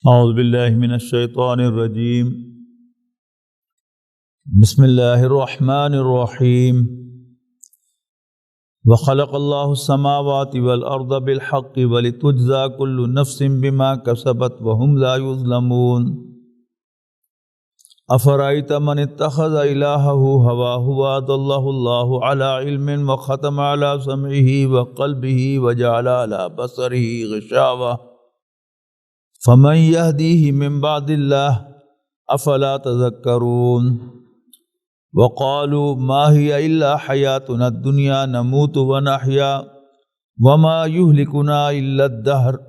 اعوذ باللہ من الشیطان الرجیم بسم اللہ الرحمن الرحیم وخلق اللہ السماوات والارض بالحق ولتجزى كل نفس بما كسبت وهم لا يظلمون افرأيت من اتخذ إلهه هواه وأضله الله على علم وختم على سمعه وقلبه وجعل على بصره غشاوة فمن يهديه من بعد الله افلا تذكرون وقالوا ما هي الا حياتنا الدنيا نموت ونحيا وما يهلكنا الا الدهر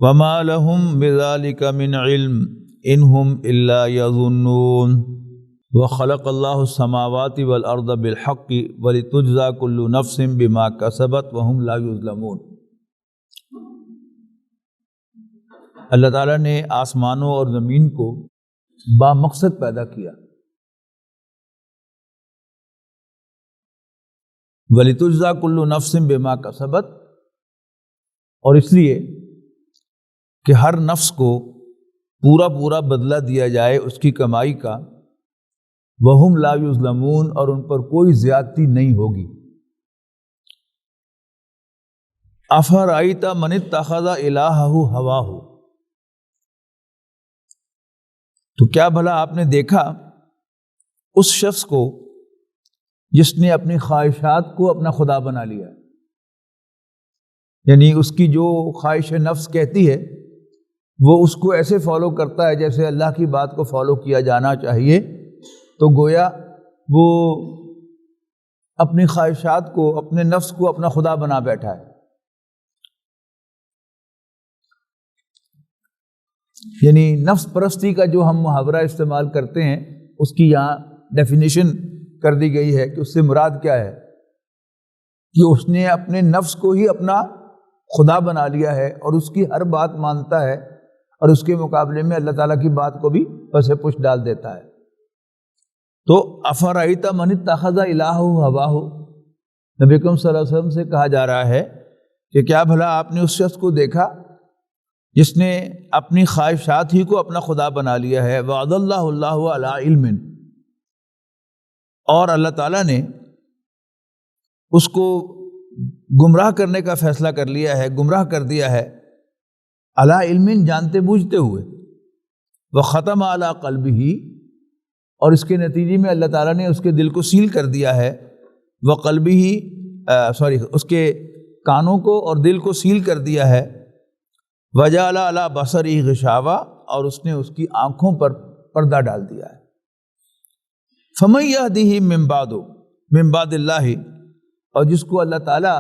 وما لهم بذلك من علم ان هم الا يظنون وخلق الله السماوات والارض بالحق ولتجزى كل نفس بما كسبت وهم لا يظلمون۔ اللہ تعالیٰ نے آسمانوں اور زمین کو بامقصد پیدا کیا، وَلِتُجْزَى كُلُّ نَفْسٍ بِمَا كَسَبَتْ، اور اس لیے کہ ہر نفس کو پورا بدلہ دیا جائے اس کی کمائی کا، وَهُمْ لَا يُظْلَمُونَ، اور ان پر کوئی زیادتی نہیں ہوگی۔ أَفَرَأَيْتَ مَنِ اتَّخَذَ إِلَٰهَهُ هَوَاهُ، تو کیا بھلا آپ نے دیکھا اس شخص کو جس نے اپنی خواہشات کو اپنا خدا بنا لیا، یعنی اس کی جو خواہش نفس کہتی ہے وہ اس کو ایسے فالو کرتا ہے جیسے اللہ کی بات کو فالو کیا جانا چاہیے، تو گویا وہ اپنی خواہشات کو، اپنے نفس کو اپنا خدا بنا بیٹھا ہے۔ یعنی نفس پرستی کا جو ہم محاورہ استعمال کرتے ہیں اس کی یہاں ڈیفینیشن کر دی گئی ہے کہ اس سے مراد کیا ہے کہ اس نے اپنے نفس کو ہی اپنا خدا بنا لیا ہے اور اس کی ہر بات مانتا ہے، اور اس کے مقابلے میں اللہ تعالیٰ کی بات کو بھی پس پش ڈال دیتا ہے۔ تو افرأیت من اتخذ الہہ ہواہ، نبی اکرم صلی اللہ علیہ وسلم سے کہا جا رہا ہے کہ کیا بھلا آپ نے اس شخص کو دیکھا جس نے اپنی خواہشات ہی کو اپنا خدا بنا لیا ہے، وَأَضَلَّهُ اللَّهُ عَلَىٰ عِلْمٍ، اور اللہ تعالیٰ نے اس کو گمراہ کرنے کا فیصلہ کر لیا ہے، گمراہ کر دیا ہے، عَلَىٰ عِلْمٍ، جانتے بوجھتے ہوئے، وَخَتَمَ عَلَىٰ قَلْبِهِ، اور اس کے نتیجے میں اللہ تعالیٰ نے اس کے دل کو سیل کر دیا ہے، وَقَلْبِهِ اس کے کانوں کو اور دل کو سیل کر دیا ہے، وَجَعَلَ عَلَىٰ بَصَرِهِ غِشَاوَةً، اور اس نے اس کی آنکھوں پر پردہ ڈال دیا ہے۔ فَمَن يَهْدِهِ مِن بَعْدِ اللَّهِ، اور جس کو اللہ تعالیٰ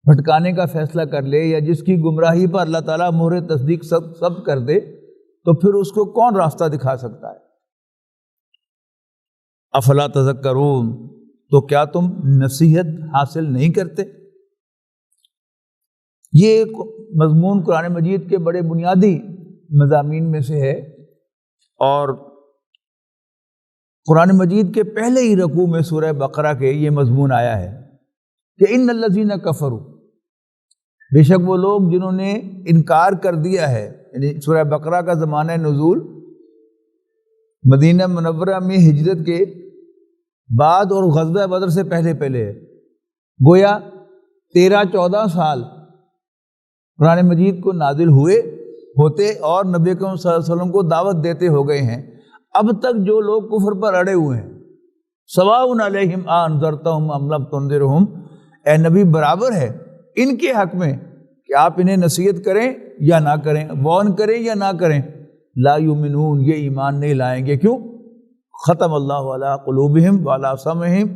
بھٹکانے کا فیصلہ کر لے یا جس کی گمراہی پر اللہ تعالیٰ مہر تصدیق سب کر دے، تو پھر اس کو کون راستہ دکھا سکتا ہے؟ افلا تذکرون، تو کیا تم نصیحت حاصل نہیں کرتے؟ یہ مضمون قرآن مجید کے بڑے بنیادی مضامین میں سے ہے، اور قرآن مجید کے پہلے ہی رکوع میں سورہ بقرہ کے یہ مضمون آیا ہے کہ ان الذین کفروا، بے شک وہ لوگ جنہوں نے انکار کر دیا ہے، یعنی سورہ بقرہ کا زمانہ نزول مدینہ منورہ میں ہجرت کے بعد اور غزوہ بدر سے پہلے ہے، گویا 13-14 سال قرآن مجید کو نازل ہوتے اور نبی اکرم صلی اللہ علیہ وسلم کو دعوت دیتے ہو گئے ہیں۔ اب تک جو لوگ کفر پر اڑے ہوئے ہیں، سواء علیہم انذرتہم ام لم تنذرہم، اے نبی برابر ہے ان کے حق میں کہ آپ انہیں نصیحت کریں یا نہ کریں، وارن کریں یا نہ کریں، لا یؤمنون، یہ ایمان نہیں لائیں گے۔ کیوں؟ ختم اللہ علی قلوبہم وعلی سمعہم،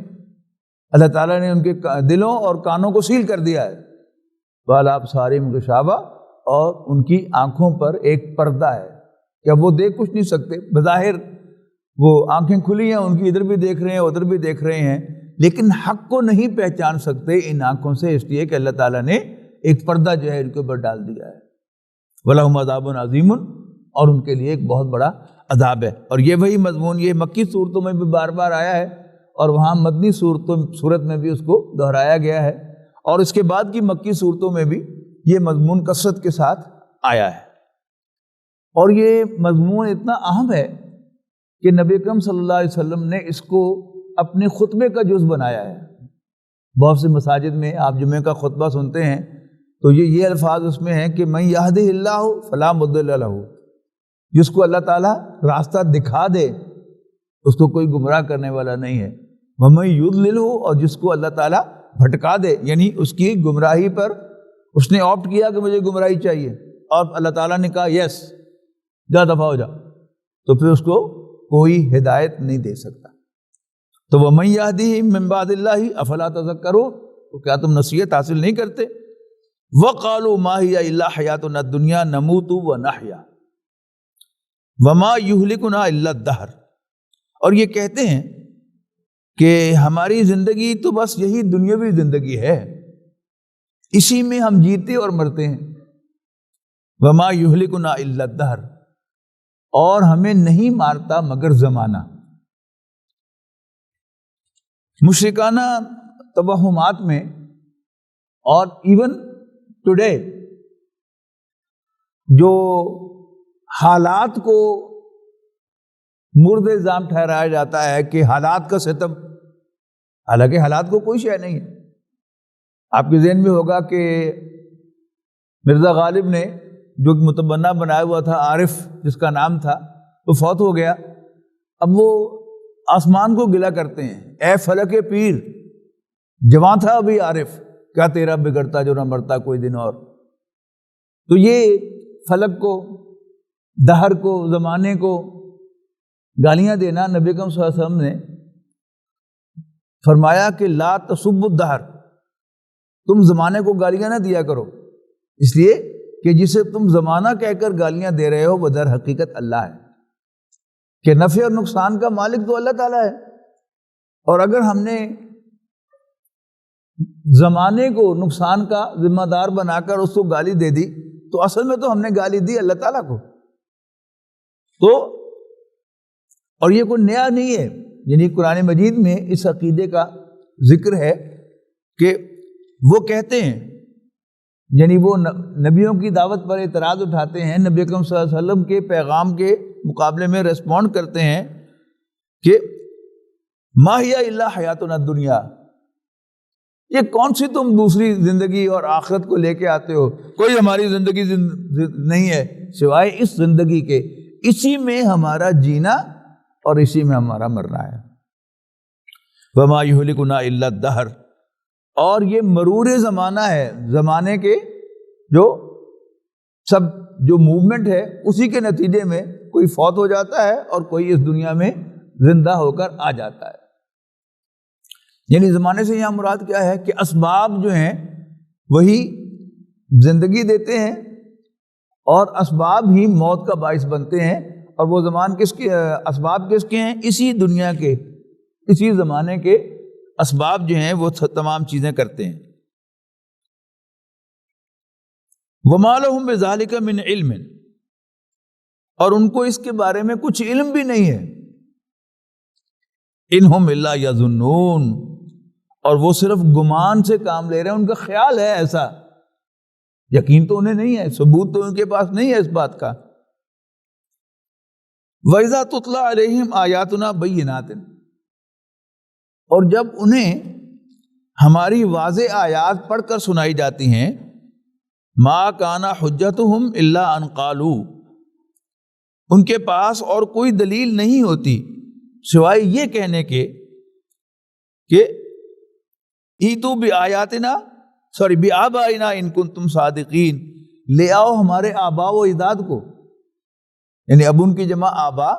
اللہ تعالیٰ نے ان کے دلوں اور کانوں کو سیل کر دیا ہے، وعلی ابصارہم غشاوہ، اور ان کی آنکھوں پر ایک پردہ ہے کہ وہ دیکھ کچھ نہیں سکتے، بظاہر وہ آنکھیں کھلی ہیں، ان کی ادھر بھی دیکھ رہے ہیں ادھر بھی دیکھ رہے ہیں، لیکن حق کو نہیں پہچان سکتے ان آنکھوں سے، اس لیے کہ اللہ تعالیٰ نے ایک پردہ جو ہے ان کے اوپر ڈال دیا ہے۔ وَلَهُمْ عَذَابٌ عَظِيمٌ، اور ان کے لیے ایک بہت بڑا عذاب ہے۔ اور یہ وہی مضمون یہ مکی صورتوں میں بھی بار بار آیا ہے، اور وہاں مدنی صورت میں بھی اس کو دہرایا گیا ہے، اور اس کے بعد کی مکی صورتوں میں بھی یہ مضمون کثرت کے ساتھ آیا ہے۔ اور یہ مضمون اتنا اہم ہے کہ نبی اکرم صلی اللہ علیہ وسلم نے اس کو اپنے خطبے کا جز بنایا ہے۔ بہت سے مساجد میں آپ جمعہ کا خطبہ سنتے ہیں تو یہ الفاظ اس میں ہیں کہ من یہدہ اللہ فلا مضل لہ، جس کو اللہ تعالیٰ راستہ دکھا دے اس کو کوئی گمراہ کرنے والا نہیں ہے، ومن یضللہ، اور جس کو اللہ تعالیٰ بھٹکا دے، یعنی اس کی گمراہی پر اس نے آپٹ کیا کہ مجھے گمراہی چاہیے اور اللہ تعالیٰ نے کہا یس جا دفع ہو جا، تو پھر اس کو کوئی ہدایت نہیں دے سکتا۔ تو وَمَن يَهْدِهِ مِن بَعْدِ اللَّهِ أَفَلَا تَذَكَّرُونَ، تو کیا تم نصیحت حاصل نہیں کرتے؟ وَقَالُوا مَا هِيَ إِلَّا حَيَاتُنَا الدُّنْيَا نَمُوتُ وَنَحْيَا وَمَا يُهْلِكُنَا إِلَّا الدَّهْرُ، اور یہ کہتے ہیں کہ ہماری زندگی تو بس یہی دنیاوی زندگی ہے، اسی میں ہم جیتے اور مرتے ہیں۔ وَمَا يُهْلِكُنَا إِلَّا الدَّهْرُ، اور ہمیں نہیں مارتا مگر زمانہ۔ مشرکانہ توہمات میں اور ایون ٹوڈے جو حالات کو مرد الزام ٹھہرایا جاتا ہے کہ حالات کا ستم، حالانکہ حالات کو کوئی شے نہیں ہے۔ آپ کے ذہن میں ہوگا کہ مرزا غالب نے جو متبنہ بنایا ہوا تھا عارف جس کا نام تھا، وہ فوت ہو گیا۔ اب وہ آسمان کو گلہ کرتے ہیں، اے فلک پیر، جوان تھا ابھی عارف، کیا تیرا بگڑتا جو نہ مرتا کوئی دن اور۔ تو یہ فلک کو، دہر کو، زمانے کو گالیاں دینا، نبی اکرم صلی اللہ علیہ وسلم نے فرمایا کہ لا تسبوا الدہر، تم زمانے کو گالیاں نہ دیا کرو، اس لیے کہ جسے تم زمانہ کہہ کر گالیاں دے رہے ہو وہ در حقیقت اللہ ہے، کہ نفع اور نقصان کا مالک تو اللہ تعالیٰ ہے۔ اور اگر ہم نے زمانے کو نقصان کا ذمہ دار بنا کر اس کو گالی دے دی تو اصل میں تو ہم نے گالی دی اللہ تعالیٰ کو۔ تو اور یہ کوئی نیا نہیں ہے، یعنی قرآن مجید میں اس عقیدے کا ذکر ہے کہ وہ کہتے ہیں، یعنی وہ نبیوں کی دعوت پر اعتراض اٹھاتے ہیں، نبی اکرم صلی اللہ علیہ وسلم کے پیغام کے مقابلے میں ریسپونڈ کرتے ہیں کہ ما ہی الا حیاتنا الدنیا، یہ کون سی تم دوسری زندگی اور آخرت کو لے کے آتے ہو، کوئی ہماری زندگی نہیں ہے سوائے اس زندگی کے، اسی میں ہمارا جینا اور اسی میں ہمارا مرنا ہے۔ وما یہلکنا الا الدہر، اور یہ مرور زمانہ ہے، زمانے کے جو سب جو موومنٹ ہے اسی کے نتیجے میں کوئی فوت ہو جاتا ہے اور کوئی اس دنیا میں زندہ ہو کر آ جاتا ہے۔ یعنی زمانے سے یہاں مراد کیا ہے کہ اسباب جو ہیں وہی زندگی دیتے ہیں اور اسباب ہی موت کا باعث بنتے ہیں، اور وہ زمان کس کے اسباب کس کے ہیں؟ اسی دنیا کے، اسی زمانے کے اسباب جو ہیں وہ تمام چیزیں کرتے ہیں۔ وَمَا لَهُم بِذَلِكَ مِنْ عِلْمٍ، اور ان کو اس کے بارے میں کچھ علم بھی نہیں ہے۔ إِنْ هُمْ إِلَّا يَظُنُّونَ، اور وہ صرف گمان سے کام لے رہے ہیں، ان کا خیال ہے ایسا، یقین تو انہیں نہیں ہے، ثبوت تو ان کے پاس نہیں ہے اس بات کا۔ وَإِذَا تُتْلَى عَلَيْهِمْ آيَاتُنَا بَيِّنَاتٍ، اور جب انہیں ہماری واضح آیات پڑھ کر سنائی جاتی ہیں، ما کانا حجتہم الا ان قالوا، ان کے پاس اور کوئی دلیل نہیں ہوتی سوائے یہ کہنے کے کہ ایتو بآیاتنا بآبائنا ان کنتم صادقین، لے آؤ ہمارے آبا و اجداد کو، یعنی اب ان کی جمع آبا،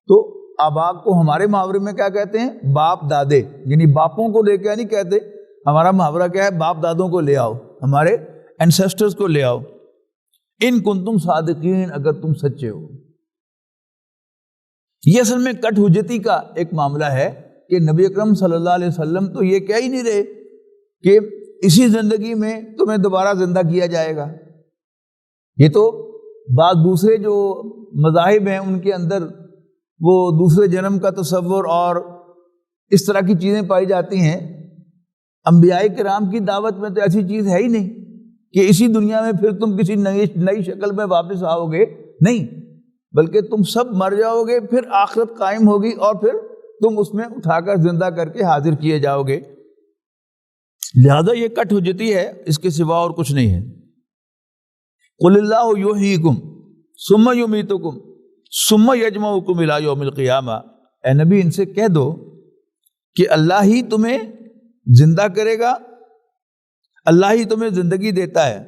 تو آبا کو ہمارے محاورے میں کیا کہتے ہیں؟ باپ دادے، یعنی باپوں کو لے کے نہیں کہتے، ہمارا محاورہ کیا ہے؟ باپ دادوں کو لے آؤ، ہمارے اینسیسٹرز کو لے آؤ، ان کنتم صادقین، اگر تم سچے ہو۔ یہ اصل میں کٹ حجتی کا ایک معاملہ ہے کہ نبی اکرم صلی اللہ علیہ وسلم تو یہ کہہ ہی نہیں رہے کہ اسی زندگی میں تمہیں دوبارہ زندہ کیا جائے گا۔ یہ تو بعض دوسرے جو مذاہب ہیں ان کے اندر وہ دوسرے جنم کا تصور اور اس طرح کی چیزیں پائی جاتی ہیں۔ انبیاء کرام کی دعوت میں تو ایسی چیز ہے ہی نہیں کہ اسی دنیا میں پھر تم کسی نئی شکل میں واپس آؤ گے نہیں، بلکہ تم سب مر جاؤ گے، پھر آخرت قائم ہوگی اور پھر تم اس میں اٹھا کر زندہ کر کے حاضر کیے جاؤ گے۔ لہذا یہ کٹ حجتی ہے، اس کے سوا اور کچھ نہیں ہے۔ قل اللہ یحییکم ثم یمیتکم ثم یجمعکم الی یوم القیامہ، اے نبی ان سے کہہ دو کہ اللہ ہی تمہیں زندہ کرے گا، اللہ ہی تمہیں زندگی دیتا ہے،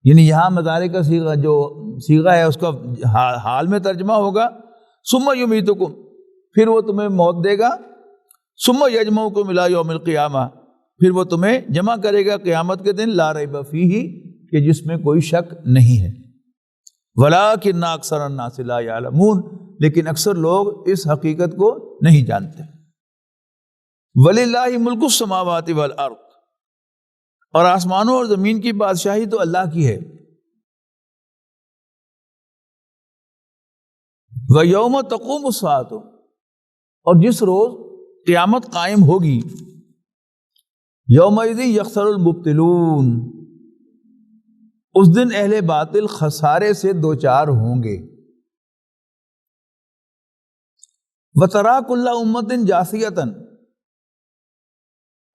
یعنی یہاں مضارع کا صیغہ ہے، اس کا حال میں ترجمہ ہوگا ثم یمیتکم، پھر وہ تمہیں موت دے گا، ثم یجمعکم الی یوم القیامہ، پھر وہ تمہیں جمع کرے گا قیامت کے دن، لا ریب فیہ، کہ جس میں کوئی شک نہیں ہے، ولکن اکثر الناس لا یعلمون، لیکن اکثر لوگ اس حقیقت کو نہیں جانتے۔ وللہ ملک السماوات والارض، اور آسمانوں اور زمین کی بادشاہی تو اللہ کی ہے۔ وَيَوْمَ تَقُومُ السَّاعَةُ، اور جس روز قیامت قائم ہوگی، یومئذ یخسر المبطلون، اس دن اہل باطل خسارے سے دوچار ہوں گے۔ وَتَرَىٰ كُلَّ أُمَّةٍ جَاثِيَةً،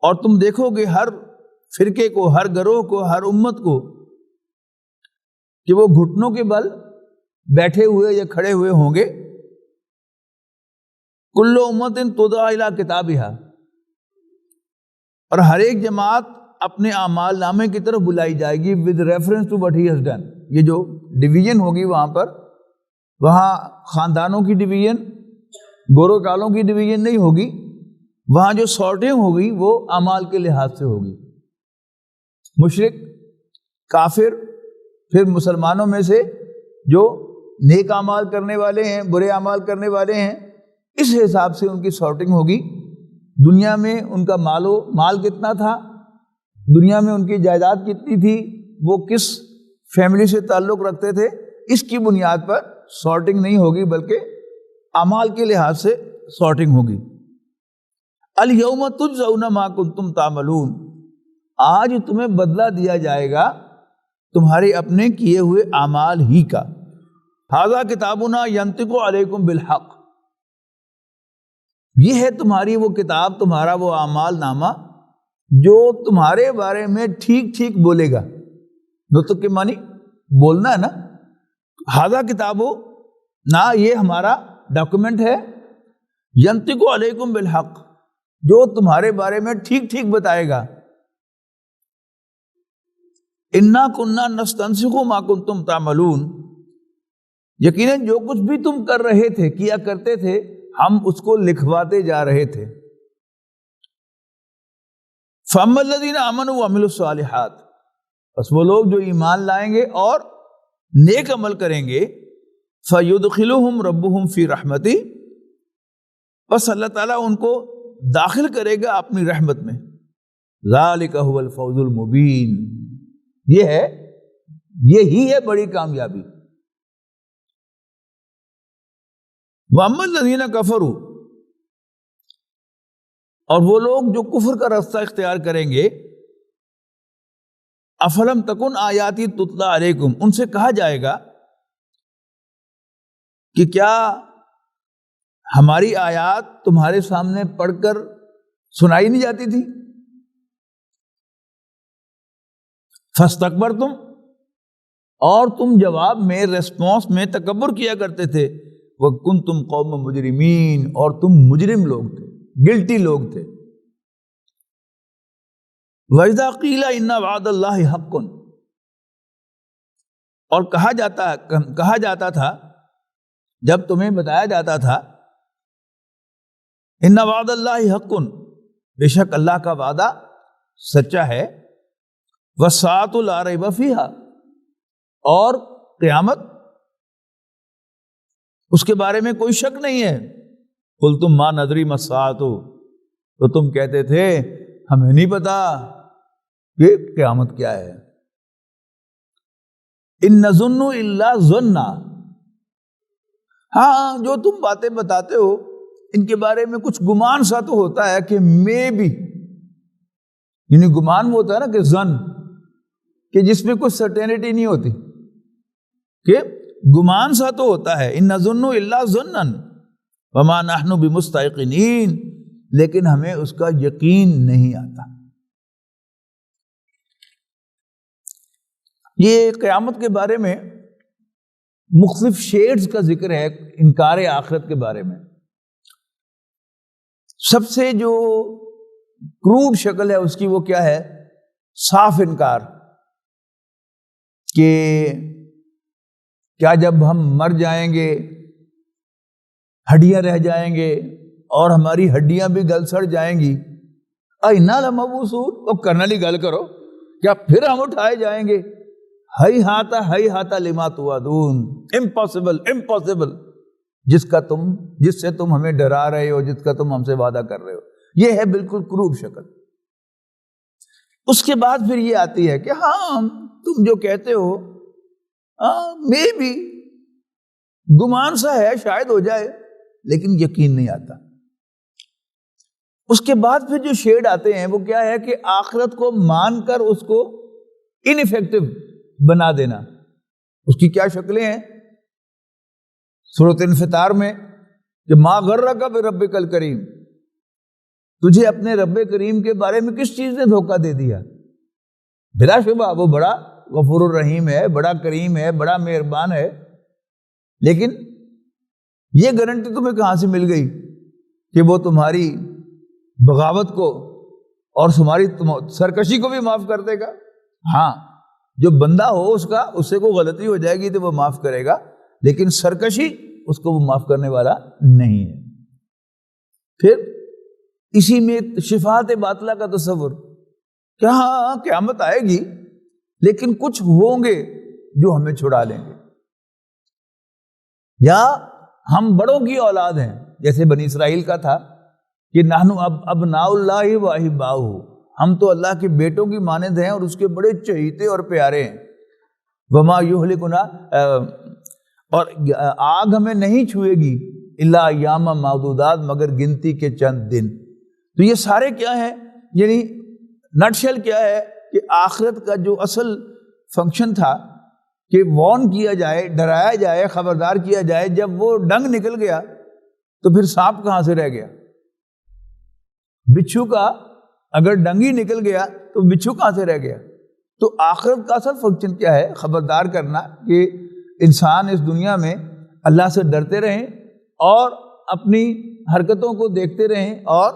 اور تم دیکھو گے ہر فرقے کو، ہر گروہ کو، ہر امت کو کہ وہ گھٹنوں کے بل بیٹھے ہوئے یا کھڑے ہوئے ہوں گے۔ كُلُّ أُمَّةٍ تُدْعَىٰ إِلَىٰ كِتَابِهَا، اور ہر ایک جماعت اپنے اعمال نامے کی طرف بلائی جائے گی with reference to what he has done۔ یہ جو ڈویژن ہوگی وہاں پر، وہاں خاندانوں کی ڈویژن، گورو کالوں کی ڈویژن نہیں ہوگی، وہاں جو سارٹنگ ہوگی وہ اعمال کے لحاظ سے ہوگی۔ مشرک، کافر، پھر مسلمانوں میں سے جو نیک اعمال کرنے والے ہیں، برے اعمال کرنے والے ہیں، اس حساب سے ان کی سارٹنگ ہوگی۔ دنیا میں ان کا مال کتنا تھا، دنیا میں ان کی جائیداد کتنی تھی، وہ کس فیملی سے تعلق رکھتے تھے، اس کی بنیاد پر سارٹنگ نہیں ہوگی، بلکہ اعمال کے لحاظ سے سارٹنگ ہوگی۔ الیوم تجزون ما کنتم تعملون، آج تمہیں بدلہ دیا جائے گا تمہارے اپنے کیے ہوئے اعمال ہی کا۔ ھذا کتابنا ینطق علیکم بالحق، یہ ہے تمہاری وہ کتاب، تمہارا وہ اعمال نامہ جو تمہارے بارے میں ٹھیک ٹھیک بولے گا۔ نطق کے معنی بولنا ہے نا، ھذا کتاب نا، یہ ہمارا ڈاکومنٹ ہے، ینطق علیکم بالحق، جو تمہارے بارے میں ٹھیک ٹھیک بتائے گا۔ انا کننا نستنسخ ما کنتم تعملون، یقیناً جو کچھ بھی تم کر رہے تھے، کیا کرتے تھے، ہم اس کو لکھواتے جا رہے تھے۔ فَأَمَّا الَّذِينَ آمَنُوا وَعَمِلُوا الصَّالِحَاتِ، بس وہ لوگ جو ایمان لائیں گے اور نیک عمل کریں گے، فَيُدْخِلُهُمْ رَبُّهُمْ فِي رَحْمَتِهِ، بس اللہ تعالیٰ ان کو داخل کرے گا اپنی رحمت میں۔ ذَلِكَ هُوَ الْفَوْزُ الْمُبِينُ، یہی ہے بڑی کامیابی۔ وَأَمَّا الَّذِينَ كَفَرُوا، اور وہ لوگ جو کفر کا راستہ اختیار کریں گے، افلم تکن آیاتی تتلا علیکم، ان سے کہا جائے گا کہ کیا ہماری آیات تمہارے سامنے پڑھ کر سنائی نہیں جاتی تھی؟ فاستکبرتم، اور تم جواب میں، ریسپانس میں تکبر کیا کرتے تھے، وکنتم قوم مجرمین، اور تم مجرم لوگ تھے، گلٹی لوگ تھے۔ وَإِذَا قِيلَ إِنَّ وَعْدَ اللَّهِ حَقٌّ، اور کہا جاتا تھا، جب تمہیں بتایا جاتا تھا، إِنَّ وَعْدَ اللَّهِ حَقٌّ، بے شک اللہ کا وعدہ سچا ہے، وَالسَّاعَةُ لَا رَيْبَ فِيهَا، اور قیامت اس کے بارے میں کوئی شک نہیں ہے۔ قُلْتُم مَا نَدْرِي مَا السَّاعَةُ، تو تم کہتے تھے ہمیں نہیں پتا کہ قیامت کیا ہے۔ إِن نَظُنُّ إِلَّا ظَنًّا، ہاں جو تم باتیں بتاتے ہو ان کے بارے میں کچھ گمان سا تو ہوتا ہے کہ میں بھی، یعنی گمان وہ ہوتا ہے نا کہ ظن، کہ جس میں کوئی سرٹینٹی نہیں ہوتی، کہ گمان سا تو ہوتا ہے، ان نظن الا ظنا وما نحن بمستيقنين، لیکن ہمیں اس کا یقین نہیں آتا۔ یہ قیامت کے بارے میں مختلف شیڈز کا ذکر ہے انکار آخرت کے بارے میں۔ سب سے جو کروڈ شکل ہے اس کی وہ کیا ہے؟ صاف انکار، کہ کیا جب ہم مر جائیں گے ہڈیاں رہ جائیں گے اور ہماری ہڈیاں بھی گل سڑ جائیں گی، اِنَّا لَمَبْعُوثُونَ، اب کرنلی گل کرو، کیا پھر ہم اٹھائے جائیں گے؟ ہیہاتا لما توعدون، امپاسبل امپاسبل، جس سے تم ہمیں ڈرا رہے ہو، جس کا تم ہم سے وعدہ کر رہے ہو۔ یہ ہے بالکل کروب شکل۔ اس کے بعد پھر یہ آتی ہے کہ ہاں تم جو کہتے ہو میں بھی گمان سا ہے، شاید ہو جائے، لیکن یقین نہیں آتا۔ اس کے بعد پھر جو شیڈ آتے ہیں وہ کیا ہے کہ آخرت کو مان کر اس کو انیفیکٹو بنا دینا۔ اس کی کیا شکلیں ہیں؟ سورۃ انفطار میں کہ ما غرک بربک الکریم، تجھے اپنے رب کریم کے بارے میں کس چیز نے دھوکہ دے دیا؟ بلا شبہ وہ بڑا غفور الرحیم ہے، بڑا کریم ہے، بڑا مہربان ہے، لیکن یہ گارنٹی تمہیں کہاں سے مل گئی کہ وہ تمہاری بغاوت کو اور تمہاری سرکشی کو بھی معاف کر دے گا؟ ہاں، جو بندہ ہو اس سے کوئی غلطی ہو جائے گی تو وہ معاف کرے گا، لیکن سرکشی اس کو وہ معاف کرنے والا نہیں ہے۔ پھر اسی میں شفاعت باطلہ کا تصور کہ ہاں قیامت آئے گی لیکن کچھ ہوں گے جو ہمیں چھڑا لیں گے، یا ہم بڑوں کی اولاد ہیں، جیسے بنی اسرائیل کا تھا کہ نحن ابناء اللہ و احباؤہ، ہم تو اللہ کے بیٹوں کی مانند ہیں اور اس کے بڑے چہیتے اور پیارے ہیں۔ وما یہلکنا، اور آگ ہمیں نہیں چھوئے گی الا ایام معدودات، مگر گنتی کے چند دن۔ تو یہ سارے کیا ہیں؟ یعنی نٹشل کیا ہے کہ آخرت کا جو اصل فنکشن تھا کہ وارن کیا جائے، ڈرایا جائے، خبردار کیا جائے، جب وہ ڈنگ نکل گیا تو پھر سانپ کہاں سے رہ گیا؟ بچھو کا اگر ڈنگی نکل گیا تو بچھو کہاں سے رہ گیا؟ تو آخرت کا اصل فنکشن کیا ہے؟ خبردار کرنا کہ انسان اس دنیا میں اللہ سے ڈرتے رہیں اور اپنی حرکتوں کو دیکھتے رہیں اور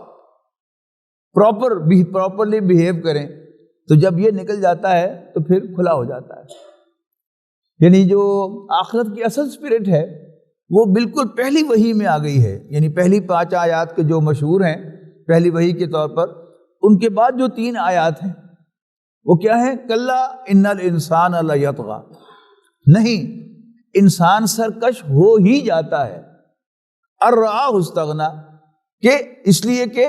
پراپرلی بیہیو کریں۔ تو جب یہ نکل جاتا ہے تو پھر کھلا ہو جاتا ہے۔ یعنی جو آخرت کی اصل اسپرٹ ہے وہ بالکل پہلی وحی میں آ گئی ہے، یعنی پہلی 5 آیات کے جو مشہور ہیں پہلی وحی کے طور پر، ان کے بعد جو 3 آیات ہیں وہ کیا ہے؟ کلا ان الانسان لیطغی، نہیں، انسان سرکش ہو ہی جاتا ہے، ان رآہ استغنی، کہ اس لیے کہ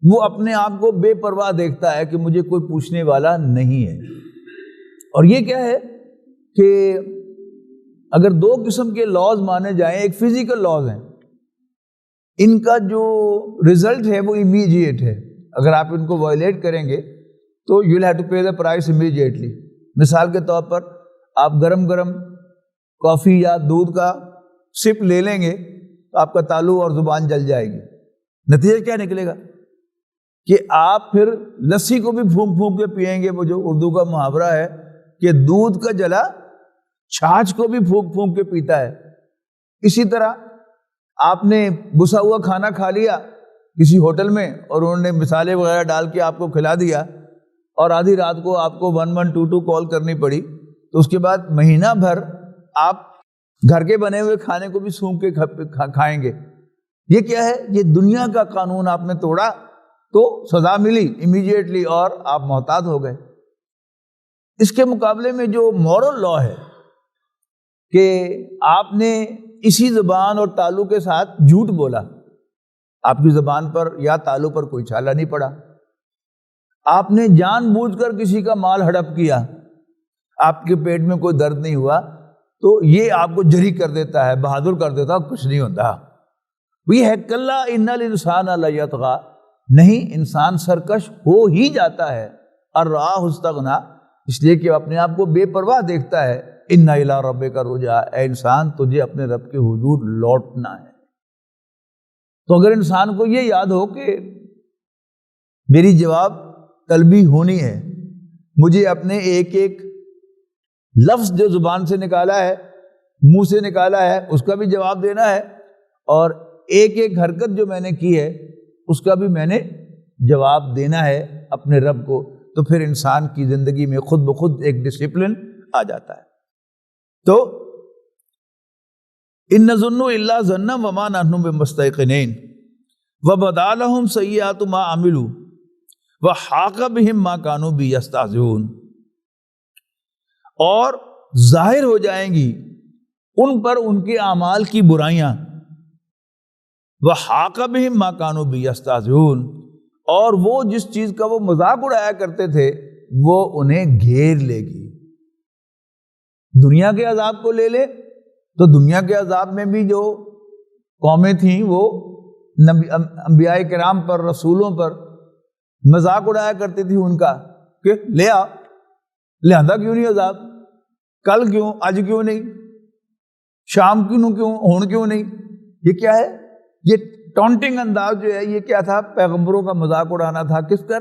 وہ اپنے آپ کو بے پرواہ دیکھتا ہے کہ مجھے کوئی پوچھنے والا نہیں ہے۔ اور یہ کیا ہے کہ اگر 2 قسم کے لاز مانے جائیں، ایک فزیکل لاز ہیں، ان کا جو رزلٹ ہے وہ امیجیٹ ہے، اگر آپ ان کو وائلیٹ کریں گے تو you will have to pay the price immediately. مثال کے طور پر آپ گرم گرم کافی یا دودھ کا سپ لے لیں گے تو آپ کا تالو اور زبان جل جائے گی، نتیجہ کیا نکلے گا کہ آپ پھر لسی کو بھی پھونک پھونک کے پئیں گے۔ وہ جو اردو کا محاورہ ہے کہ دودھ کا جلا چھاچھ کو بھی پھونک پھونک کے پیتا ہے، اسی طرح آپ نے بسا ہوا کھانا کھا لیا کسی ہوٹل میں اور انہوں نے مسالے وغیرہ ڈال کے آپ کو کھلا دیا اور آدھی رات کو آپ کو 1122 کال کرنی پڑی، تو اس کے بعد مہینہ بھر آپ گھر کے بنے ہوئے کھانے کو بھی سونگ کے کھائیں گے۔ یہ کیا ہے؟ یہ دنیا کا قانون آپ نے توڑا تو سزا ملی امیڈیٹلی اور آپ محتاط ہو گئے۔ اس کے مقابلے میں جو مورل لا ہے کہ آپ نے اسی زبان اور تالو کے ساتھ جھوٹ بولا، آپ کی زبان پر یا تالو پر کوئی چھالا نہیں پڑا، آپ نے جان بوجھ کر کسی کا مال ہڑپ کیا، آپ کے پیٹ میں کوئی درد نہیں ہوا، تو یہ آپ کو جری کر دیتا ہے، بہادر کر دیتا ہے، کچھ نہیں ہوتا۔ وہ ہے کلا ان الانسان لیطغی، نہیں، انسان سرکش ہو ہی جاتا ہے، ان رآہ استغنی، اس لیے کہ اپنے آپ کو بے پرواہ دیکھتا ہے، ان الی ربک الرجع، اے انسان تجھے اپنے رب کے حضور لوٹنا ہے۔ تو اگر انسان کو یہ یاد ہو کہ میری جواب طلبی ہونی ہے، مجھے اپنے ایک ایک لفظ جو زبان سے نکالا ہے، منہ سے نکالا ہے، اس کا بھی جواب دینا ہے، اور ایک ایک حرکت جو میں نے کی ہے اس کا بھی میں نے جواب دینا ہے اپنے رب کو، تو پھر انسان کی زندگی میں خود بخود ایک ڈسپلن آ جاتا ہے۔ تو ان نظن الا ظنا وما نحن بمستيقنين وبدا لهم سيئات ما عملوا وحاق بهم ما كانوا به يستهزئون، اور ظاہر ہو جائیں گی ان پر ان کے اعمال کی برائیاں، وحاق بهم ما كانوا به يستهزئون، اور وہ جس چیز کا وہ مذاق اڑایا کرتے تھے وہ انہیں گھیر لے گی۔ دنیا کے عذاب کو لے لے تو دنیا کے عذاب میں بھی جو قومیں تھیں وہ انبیاء کرام پر، رسولوں پر مذاق اڑایا کرتی تھی ان کا کہ لے آ، لہذا کیوں نہیں عذاب، کل کیوں، آج کیوں نہیں، شام کیوں، ہون کیوں نہیں۔ یہ کیا ہے؟ یہ ٹونٹنگ انداز جو ہے یہ کیا تھا؟ پیغمبروں کا مذاق اڑانا تھا، کس پر؟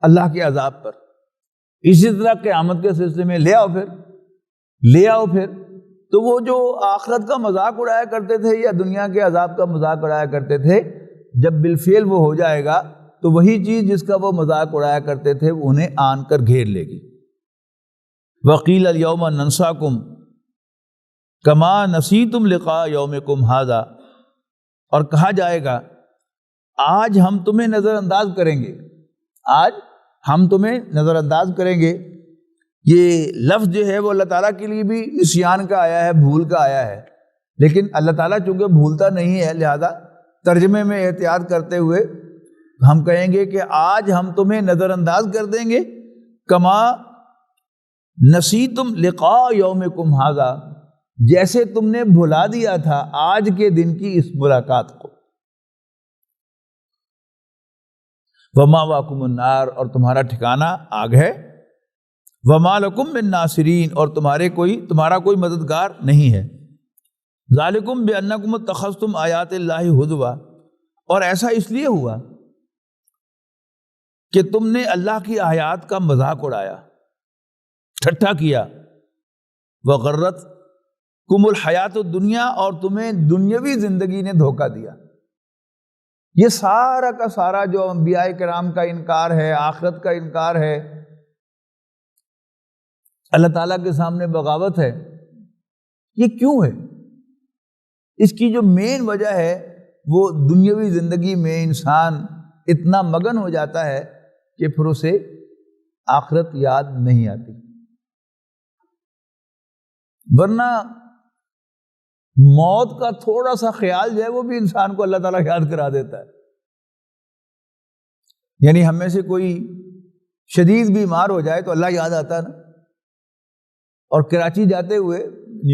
اللہ کے عذاب پر۔ اسی طرح قیامت کے سلسلے میں لے آؤ پھر۔ تو وہ جو آخرت کا مذاق اڑایا کرتے تھے یا دنیا کے عذاب کا مذاق اڑایا کرتے تھے، جب بالفعل وہ ہو جائے گا تو وہی چیز جس کا وہ مذاق اڑایا کرتے تھے وہ انہیں آن کر گھیر لے گی۔ وقیل الیوم ننساکم کما نسیتم لقاء یومکم ھذا، اور کہا جائے گا آج ہم تمہیں نظر انداز کریں گے، آج ہم تمہیں نظر انداز کریں گے۔ یہ لفظ جو ہے وہ اللہ تعالیٰ کے لیے بھی نسیان کا آیا ہے، بھول کا آیا ہے، لیکن اللہ تعالیٰ چونکہ بھولتا نہیں ہے لہذا ترجمے میں احتیاط کرتے ہوئے ہم کہیں گے کہ آج ہم تمہیں نظر انداز کر دیں گے، کما نسیتم لقاء یومکم ھذا، جیسے تم نے بھلا دیا تھا آج کے دن کی اس ملاقات کو۔ ومأواکم النار، اور تمہارا ٹھکانہ آگ ہے۔ وما لکم من ناصرین، اور تمہارا کوئی مددگار نہیں ہے۔ ذالکم بانکم اتخذتم آیات اللہ ہزوا، اور ایسا اس لیے ہوا کہ تم نے اللہ کی آیات کا مذاق اڑایا، ٹھٹھا کیا۔ وغرتکم الحیات الدنیا، اور تمہیں دنیاوی زندگی نے دھوکہ دیا۔ یہ سارا کا سارا جو انبیاء کرام کا انکار ہے، آخرت کا انکار ہے، اللہ تعالیٰ کے سامنے بغاوت ہے، یہ کیوں ہے؟ اس کی جو مین وجہ ہے وہ دنیاوی زندگی میں انسان اتنا مگن ہو جاتا ہے کہ پھر اسے آخرت یاد نہیں آتی۔ ورنہ موت کا تھوڑا سا خیال جو ہے وہ بھی انسان کو اللہ تعالیٰ یاد کرا دیتا ہے۔ یعنی ہم میں سے کوئی شدید بیمار ہو جائے تو اللہ یاد آتا ہے نا۔ اور کراچی جاتے ہوئے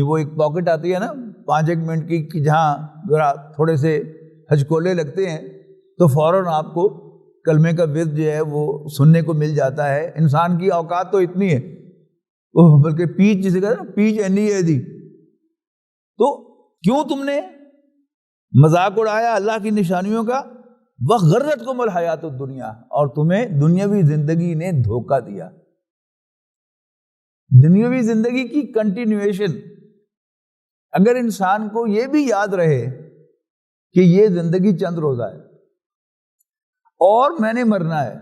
وہ ایک پاکٹ آتی ہے نا 5-1 منٹ کی، کہ جہاں ذرا تھوڑے سے ہچکولے لگتے ہیں تو فوراً آپ کو کلمے کا ورد جو ہے وہ سننے کو مل جاتا ہے۔ انسان کی اوقات تو اتنی ہے، وہ بلکہ پیچ جسے کہتے ہیں نا، پیچ اینی ہے دی۔ تو کیوں تم نے مذاق اڑایا اللہ کی نشانیوں کا؟ وغرتکم الحیات الدنیا، اور تمہیں دنیاوی زندگی نے دھوکہ دیا۔ دنیاوی زندگی کی کنٹینیویشن، اگر انسان کو یہ بھی یاد رہے کہ یہ زندگی چند روزہ ہے اور میں نے مرنا ہے،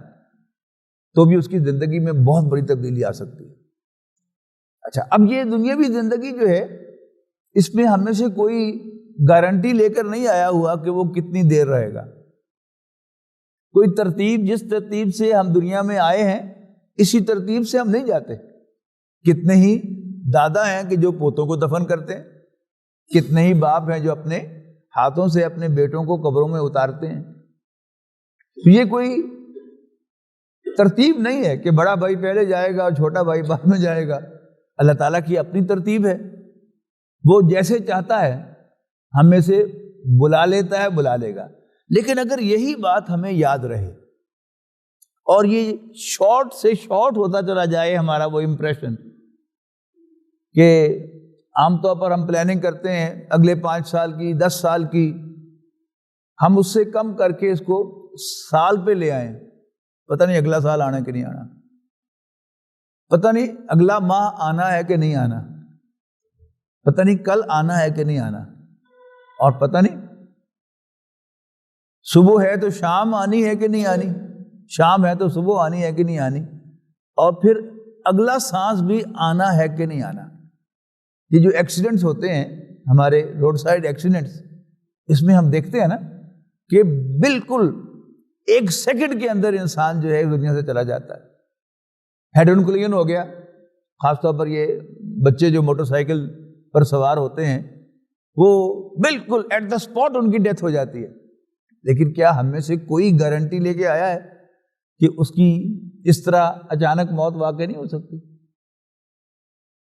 تو بھی اس کی زندگی میں بہت بڑی تبدیلی آ سکتی ہے۔ اچھا، اب یہ دنیاوی زندگی جو ہے اس میں ہم میں سے کوئی گارنٹی لے کر نہیں آیا ہوا کہ وہ کتنی دیر رہے گا۔ کوئی ترتیب، جس ترتیب سے ہم دنیا میں آئے ہیں اسی ترتیب سے ہم نہیں جاتے۔ کتنے ہی دادا ہیں کہ جو پوتوں کو دفن کرتے ہیں، کتنے ہی باپ ہیں جو اپنے ہاتھوں سے اپنے بیٹوں کو قبروں میں اتارتے ہیں۔ تو یہ کوئی ترتیب نہیں ہے کہ بڑا بھائی پہلے جائے گا اور چھوٹا بھائی بعد میں جائے گا۔ اللہ تعالیٰ کی اپنی ترتیب ہے، وہ جیسے چاہتا ہے ہم میں سے بلا لیتا ہے، بلا لے گا۔ لیکن اگر یہی بات ہمیں یاد رہے اور یہ شارٹ سے شارٹ ہوتا چلا جائے ہمارا وہ امپریشن کہ عام طور پر ہم پلاننگ کرتے ہیں اگلے 5 سال کی، 10 سال کی، ہم اس سے کم کر کے اس کو سال پہ لے آئیں. پتہ نہیں اگلا سال آنا کہ نہیں آنا، پتہ نہیں اگلا ماہ آنا ہے کہ نہیں آنا، پتہ نہیں کل آنا ہے کہ نہیں آنا، اور پتہ نہیں صبح ہے تو شام آنی ہے کہ نہیں آنی، شام ہے تو صبح آنی ہے کہ نہیں آنی، اور پھر اگلا سانس بھی آنا ہے کہ نہیں آنا. یہ جو ایکسیڈنٹس ہوتے ہیں ہمارے روڈ سائڈ ایکسیڈنٹس، اس میں ہم دیکھتے ہیں نا کہ بالکل 1 سیکنڈ کے اندر انسان جو ہے دنیا سے چلا جاتا ہے. ہیڈ آن کولیژن ہو گیا، خاص طور پر یہ بچے جو موٹر سائیکل پر سوار ہوتے ہیں وہ بالکل ایٹ دا اسپاٹ ان کی ڈیتھ ہو جاتی ہے. لیکن کیا ہم میں سے کوئی گارنٹی لے کے آیا ہے کہ اس کی اس طرح اچانک موت واقع نہیں ہو سکتی؟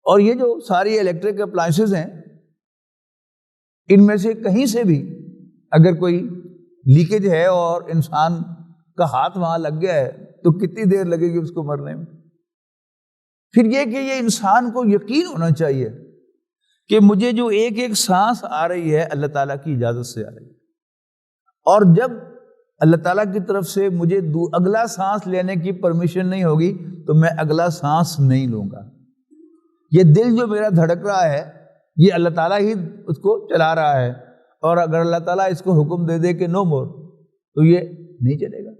اور یہ جو ساری الیکٹرک اپلائنسز ہیں، ان میں سے کہیں سے بھی اگر کوئی لیکیج ہے اور انسان کا ہاتھ وہاں لگ گیا ہے تو کتنی دیر لگے گی اس کو مرنے میں؟ پھر یہ کہ یہ انسان کو یقین ہونا چاہیے کہ مجھے جو ایک ایک سانس آ رہی ہے اللہ تعالیٰ کی اجازت سے آ رہی ہے، اور جب اللہ تعالیٰ کی طرف سے مجھے اگلا سانس لینے کی پرمیشن نہیں ہوگی تو میں اگلا سانس نہیں لوں گا. یہ دل جو میرا دھڑک رہا ہے یہ اللہ تعالیٰ ہی اس کو چلا رہا ہے، اور اگر اللہ تعالیٰ اس کو حکم دے دے کہ نو مور تو یہ نہیں چلے گا.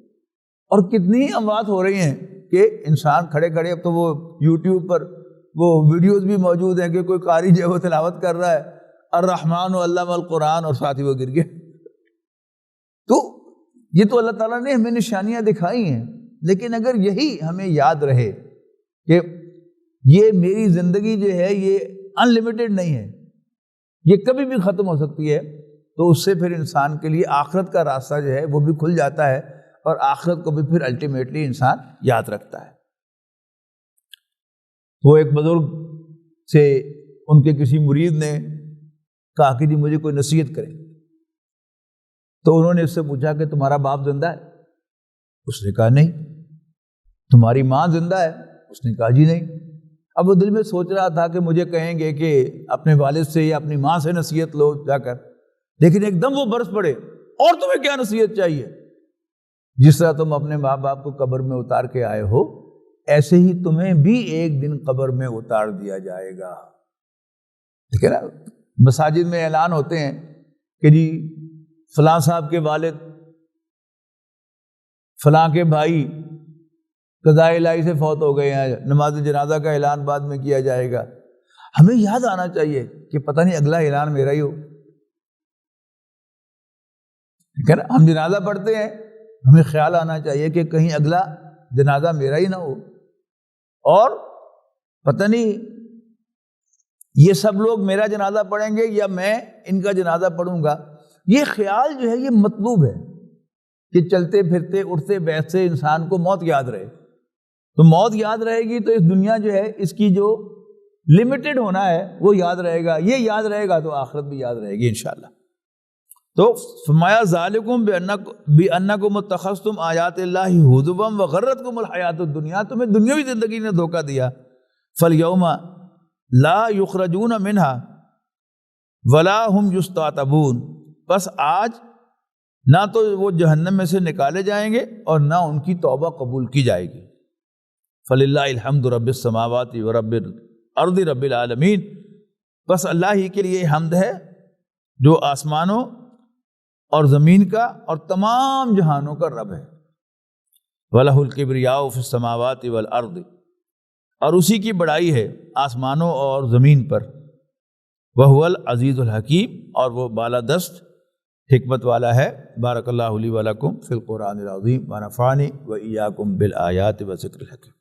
اور کتنی اموات ہو رہی ہیں کہ انسان کھڑے کھڑے، اب تو وہ یوٹیوب پر وہ ویڈیوز بھی موجود ہیں کہ کوئی قاری جو ہے وہ تلاوت کر رہا ہے الرحمن علم القرآن اور ساتھ ہی وہ گر گیا. تو یہ تو اللہ تعالیٰ نے ہمیں نشانیاں دکھائی ہیں، لیکن اگر یہی ہمیں یاد رہے کہ یہ میری زندگی جو ہے یہ ان لمیٹڈ نہیں ہے، یہ کبھی بھی ختم ہو سکتی ہے، تو اس سے پھر انسان کے لیے آخرت کا راستہ جو ہے وہ بھی کھل جاتا ہے، اور آخرت کو بھی پھر الٹیمیٹلی انسان یاد رکھتا ہے. وہ ایک بزرگ سے ان کے کسی مرید نے کہا کہ جی مجھے کوئی نصیحت کرے، تو انہوں نے اس سے پوچھا کہ تمہارا باپ زندہ ہے؟ اس نے کہا نہیں. تمہاری ماں زندہ ہے؟ اس نے کہا جی نہیں. اب وہ دل میں سوچ رہا تھا کہ مجھے کہیں گے کہ اپنے والد سے یا اپنی ماں سے نصیحت لو جا کر، لیکن ایک دم وہ برس پڑے، اور تمہیں کیا نصیحت چاہیے؟ جس طرح تم اپنے ماں باپ کو قبر میں اتار کے آئے ہو، ایسے ہی تمہیں بھی ایک دن قبر میں اتار دیا جائے گا. ٹھیک ہے نا؟ مساجد میں اعلان ہوتے ہیں کہ جی فلاں صاحب کے والد، فلاں کے بھائی قضاء الہی سے فوت ہو گئے ہیں، نماز جنازہ کا اعلان بعد میں کیا جائے گا. ہمیں یاد آنا چاہیے کہ پتہ نہیں اگلا اعلان میرا ہی ہو. ٹھیک ہے نا؟ ہم جنازہ پڑھتے ہیں، ہمیں خیال آنا چاہیے کہ کہیں اگلا جنازہ میرا ہی نہ ہو، اور پتہ نہیں یہ سب لوگ میرا جنازہ پڑھیں گے یا میں ان کا جنازہ پڑھوں گا. یہ خیال جو ہے یہ مطلوب ہے کہ چلتے پھرتے اٹھتے بیٹھتے انسان کو موت یاد رہے. تو موت یاد رہے گی تو اس دنیا جو ہے اس کی جو لمیٹڈ ہونا ہے وہ یاد رہے گا. یہ یاد رہے گا تو آخرت بھی یاد رہے گی انشاءاللہ. تو فرمایا ذالکم بانکم اتخذتم آیات اللہ ہزوا وغرتکم الحیات الدنیا، تمہیں دنیاوی زندگی نے دھوکہ دیا. فالیوم لا یخرجون منہا ولا هم یستعتبون، بس آج نہ تو وہ جہنم میں سے نکالے جائیں گے اور نہ ان کی توبہ قبول کی جائے گی. فللہ الحمد رب السماوات ورب الارض رب العالمین، بس اللہ ہی کے لیے حمد ہے جو آسمانوں اور زمین کا اور تمام جہانوں کا رب ہے. وَلَهُ الْكِبْرِيَاءُ فِي السَّمَاوَاتِ وَالْأَرْضِ، اور اسی کی بڑائی ہے آسمانوں اور زمین پر. وَهُوَ الْعَزِيزُ الْحَكِيمُ، اور وہ بالادست حکمت والا ہے. بارک اللہ لی ولکم فی القرآن العظیم ونفعنی وإیاکم بالآیات وذکر الحکیم.